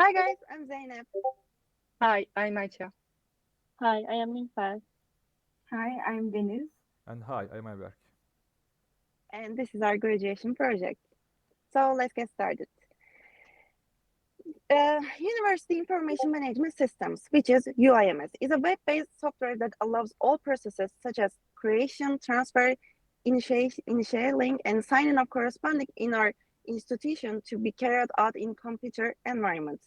Hi guys, I'm Zeynep. Hi, I'm Ayça. Hi, I am Nilüfer. Hi, I'm Deniz. And hi, I'm Ayberk. And this is our graduation project. So let's get started. University Information Management Systems, which is UIMS, is a web-based software that allows all processes such as creation, transfer, initialing, and signing of corresponding in our institution to be carried out in computer environment.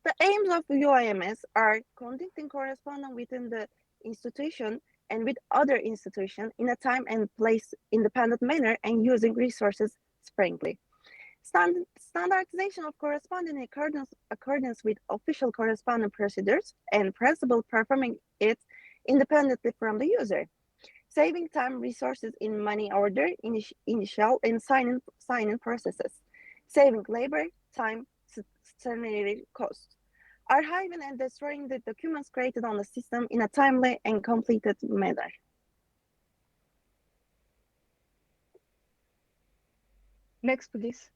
The aims of UIMS are conducting correspondence within the institution and with other institutions in a time and place independent manner and using resources sparingly. Standardization of correspondence in accordance with official correspondence procedures and principle performing it independently from the user. Saving time, resources in money order, initial and sign-in processes. Saving labor, time, stationary costs. Archiving and destroying the documents created on the system in a timely and completed manner. Next, please.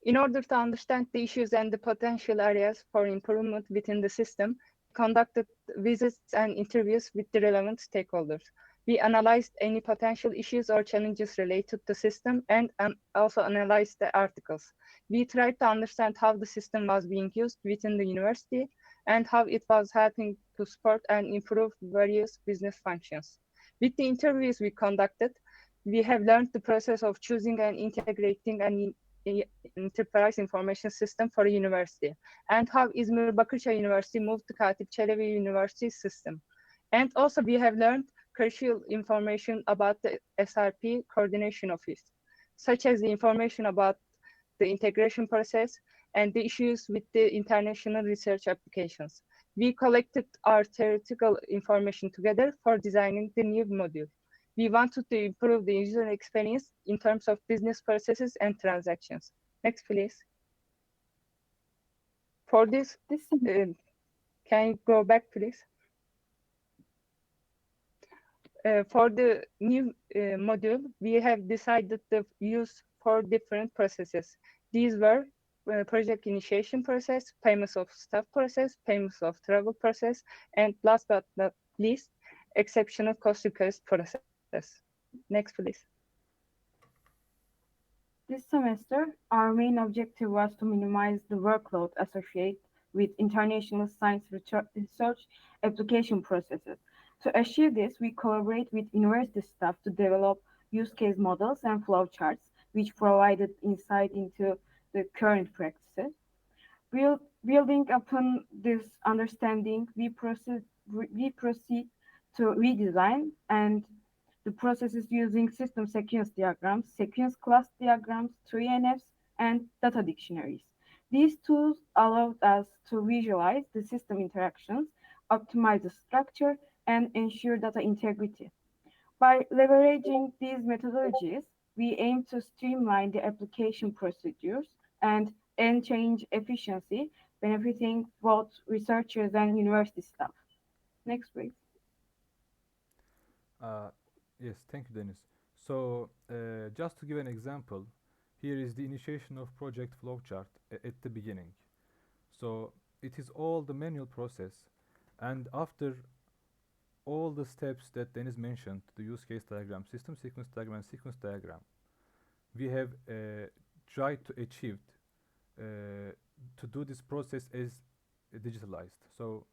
In order to understand the issues and the potential areas for improvement within the system, we conducted visits and interviews with the relevant stakeholders. We analyzed any potential issues or challenges related to the system and also analyzed the articles. We tried to understand how the system was being used within the university and how it was helping to support and improve various business functions. With the interviews we conducted, we have learned the process of choosing and integrating an enterprise information system for a university, and how Izmir Bakircay University moved to Katip Çelebi University system. And also we have learned crucial information about the SRP coordination office, such as the information about the integration process and the issues with the international research applications. We collected our theoretical information together for designing the new module. We wanted to improve the user experience in terms of business processes and transactions. Next, please. For this, can you go back, please? For the new module, we have decided to use 4 different processes. These were project initiation process, payments of staff process, payments of travel process, and last but not least, exceptional cost request process. Next, please. This semester, our main objective was to minimize the workload associated with international science research application processes. To achieve this, we collaborate with university staff to develop use case models and flowcharts, which provided insight into the current practices. Building upon this understanding, we proceed to redesign and the processes using system sequence diagrams, sequence class diagrams, 3NFs, and data dictionaries. These tools allowed us to visualize the system interactions, optimize the structure, and ensure data integrity. By leveraging these methodologies, we aim to streamline the application procedures and change efficiency, benefiting both researchers and university staff. Next, please. Uh, yes, thank you, Deniz. So, just to give an example, here is the initiation of project flowchart at the beginning. So, it is all the manual process, and after all the steps that Deniz mentioned, the use case diagram, system sequence diagram, and sequence diagram, we have tried to achieve to do this process as digitalized. So,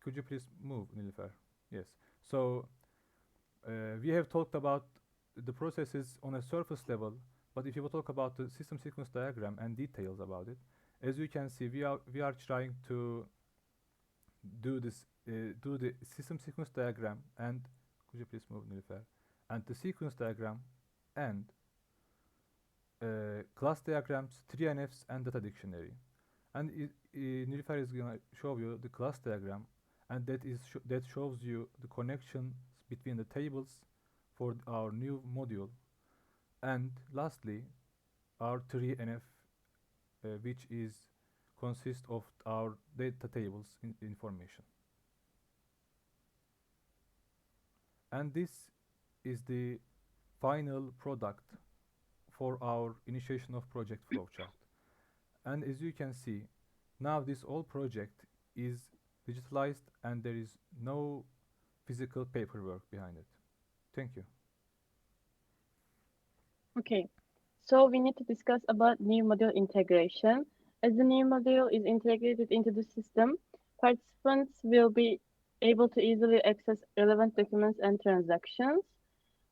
could you please move, Nilüfer? Yes. So, we have talked about the processes on a surface level, but if you will talk about the system sequence diagram and details about it, as you can see, we are trying to do this, do the system sequence diagram, and could you please move, Nilüfer, and the sequence diagram and class diagrams, 3NFs, and data dictionary. And Nilüfer is gonna show you the class diagram, and that shows you the connections between the tables for our new module, and lastly, our 3NF, which is consists of our data tables information. And this is the final product for our initiation of project flowchart. And as you can see, now this whole project is digitalized and there is no physical paperwork behind it. Thank you. Okay, so we need to discuss about new module integration. As the new module is integrated into the system, participants will be able to easily access relevant documents and transactions.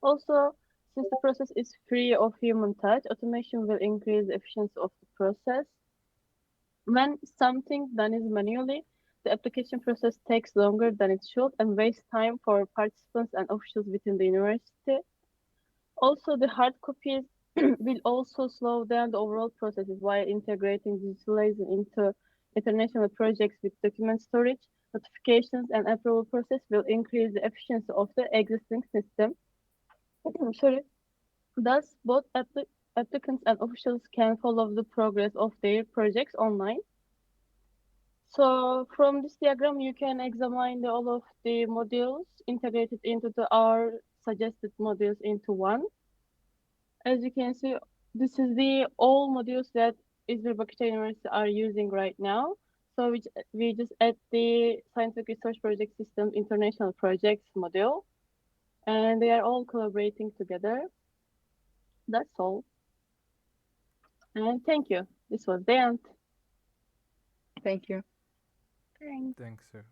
Also, since the process is free of human touch, automation will increase the efficiency of the process. When something done is manually, the application process takes longer than it should and wastes time for participants and officials within the university. Also, the hard copies will also slow down the overall processes while integrating digitalization into international projects with document storage, notifications, and approval process will increase the efficiency of the existing system. Sorry. Thus, both applicants and officials can follow the progress of their projects online. So from this diagram, you can examine all of the modules integrated into our suggested modules into one. As you can see, this is the all modules that Izmir Bakircay University are using right now. So we just add the Scientific Research Project System International Projects module, and they are all collaborating together. That's all. And thank you. This was the end. Thank you. Thanks. Thanks, sir.